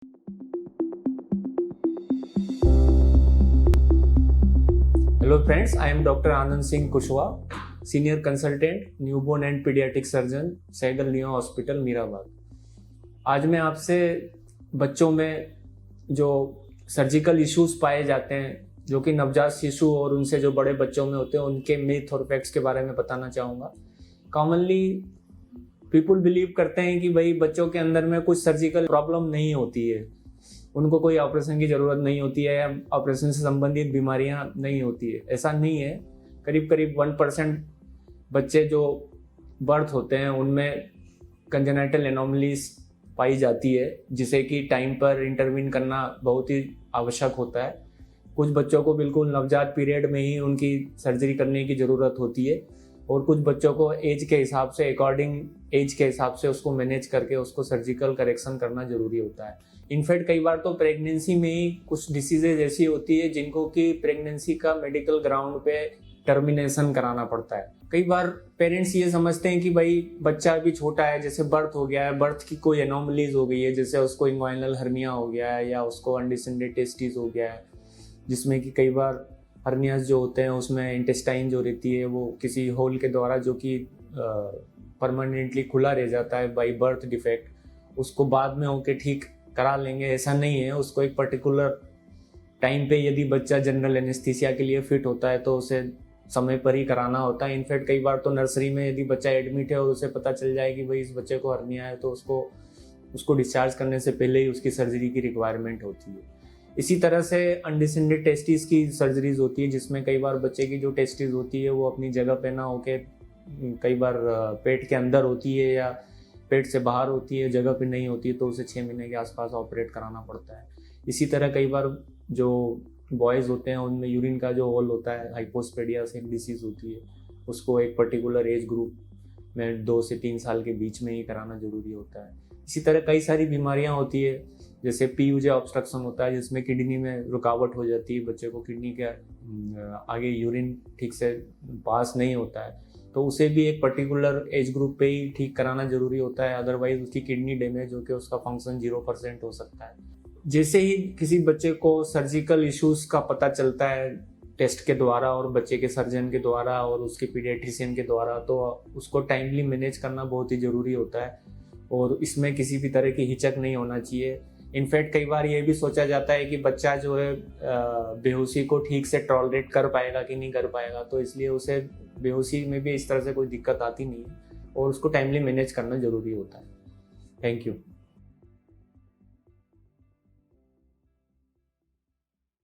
Hello friends, I am Dr. Anand Singh Kushwaha, Senior Consultant, Newborn and Pediatric Surgeon, Saigal neo hospital Mirabagh. आज मैं आपसे बच्चों में जो सर्जिकल इश्यूज पाए जाते हैं, जो कि नवजात शिशु और उनसे जो बड़े बच्चों में होते हैं, उनके मिथ और फैक्ट्स के बारे में बताना चाहूँगा। कॉमनली पीपुल बिलीव करते हैं कि भाई बच्चों के अंदर में कुछ सर्जिकल प्रॉब्लम नहीं होती है, उनको कोई ऑपरेशन की ज़रूरत नहीं होती है या ऑपरेशन से संबंधित बीमारियां नहीं होती है। ऐसा नहीं है। करीब करीब 1% बच्चे जो बर्थ होते हैं उनमें कंजेनाइटल एनोमलीज पाई जाती है, जिसे कि टाइम पर इंटरवीन करना बहुत ही आवश्यक होता है। कुछ बच्चों को बिल्कुल नवजात पीरियड में ही उनकी सर्जरी करने की ज़रूरत होती है और कुछ बच्चों को एज के हिसाब से, अकॉर्डिंग एज के हिसाब से उसको मैनेज करके उसको सर्जिकल करेक्शन करना ज़रूरी होता है। इनफैक्ट कई बार तो प्रेगनेंसी में ही कुछ डिसीजेज ऐसी होती है जिनको कि प्रेगनेंसी का मेडिकल ग्राउंड पे टर्मिनेशन कराना पड़ता है। कई बार पेरेंट्स ये समझते हैं कि भाई बच्चा अभी छोटा है, जैसे बर्थ हो गया है, बर्थ की कोई एनोमलीज हो गई है, जैसे उसको इंग्वाइनल हर्निया हो गया है या उसको अनडिसेंडेड टेस्टिस हो गया है, जिसमें कि कई बार हर्नियाज जो होते हैं उसमें इंटेस्टाइन जो रहती है वो किसी होल के द्वारा जो कि परमानेंटली खुला रह जाता है बाई बर्थ डिफेक्ट, उसको बाद में होके ठीक करा लेंगे, ऐसा नहीं है। उसको एक पर्टिकुलर टाइम पे यदि बच्चा जनरल एनेस्थीसिया के लिए फिट होता है तो उसे समय पर ही कराना होता है। इनफैक्ट कई बार तो नर्सरी में यदि बच्चा एडमिट है और उसे पता चल जाए कि भाई इस बच्चे को हर्निया है तो उसको डिस्चार्ज करने से पहले ही उसकी सर्जरी की रिक्वायरमेंट होती है। इसी तरह से अनडिसेंडेड टेस्टिस की सर्जरीज होती है, जिसमें कई बार बच्चे की जो टेस्टिस होती है वो अपनी जगह पे ना होके कई बार पेट के अंदर होती है या पेट से बाहर होती है, जगह पे नहीं होती है, तो उसे 6 महीने के आसपास ऑपरेट कराना पड़ता है। इसी तरह कई बार जो बॉयज़ होते हैं उनमें यूरिन का जो होल होता है, हाइपोस्पेडिया से डिसीज़ होती है, उसको एक पर्टिकुलर एज ग्रुप में 2 से 3 साल के बीच में ही कराना ज़रूरी होता है। इसी तरह कई सारी बीमारियां होती है, जैसे पीयूजे ऑब्स्ट्रक्शन होता है जिसमें किडनी में रुकावट हो जाती है, बच्चे को किडनी के आगे यूरिन ठीक से पास नहीं होता है, तो उसे भी एक पर्टिकुलर एज ग्रुप पे ही ठीक कराना जरूरी होता है, अदरवाइज उसकी किडनी डैमेज होकर उसका फंक्शन 0% हो सकता है। जैसे ही किसी बच्चे को सर्जिकल इश्यूज का पता चलता है टेस्ट के द्वारा और बच्चे के सर्जन के द्वारा और उसके पीडियाट्रिशियन के द्वारा, तो उसको टाइमली मैनेज करना बहुत ही ज़रूरी होता है और इसमें किसी भी तरह की हिचक नहीं होना चाहिए। इनफैक्ट कई बार ये भी सोचा जाता है कि बच्चा जो है बेहोशी को ठीक से टॉलरेट कर पाएगा कि नहीं कर पाएगा, तो इसलिए उसे बेहोशी में भी इस तरह से कोई दिक्कत आती नहीं है और उसको टाइमली मैनेज करना ज़रूरी होता है। Thank you.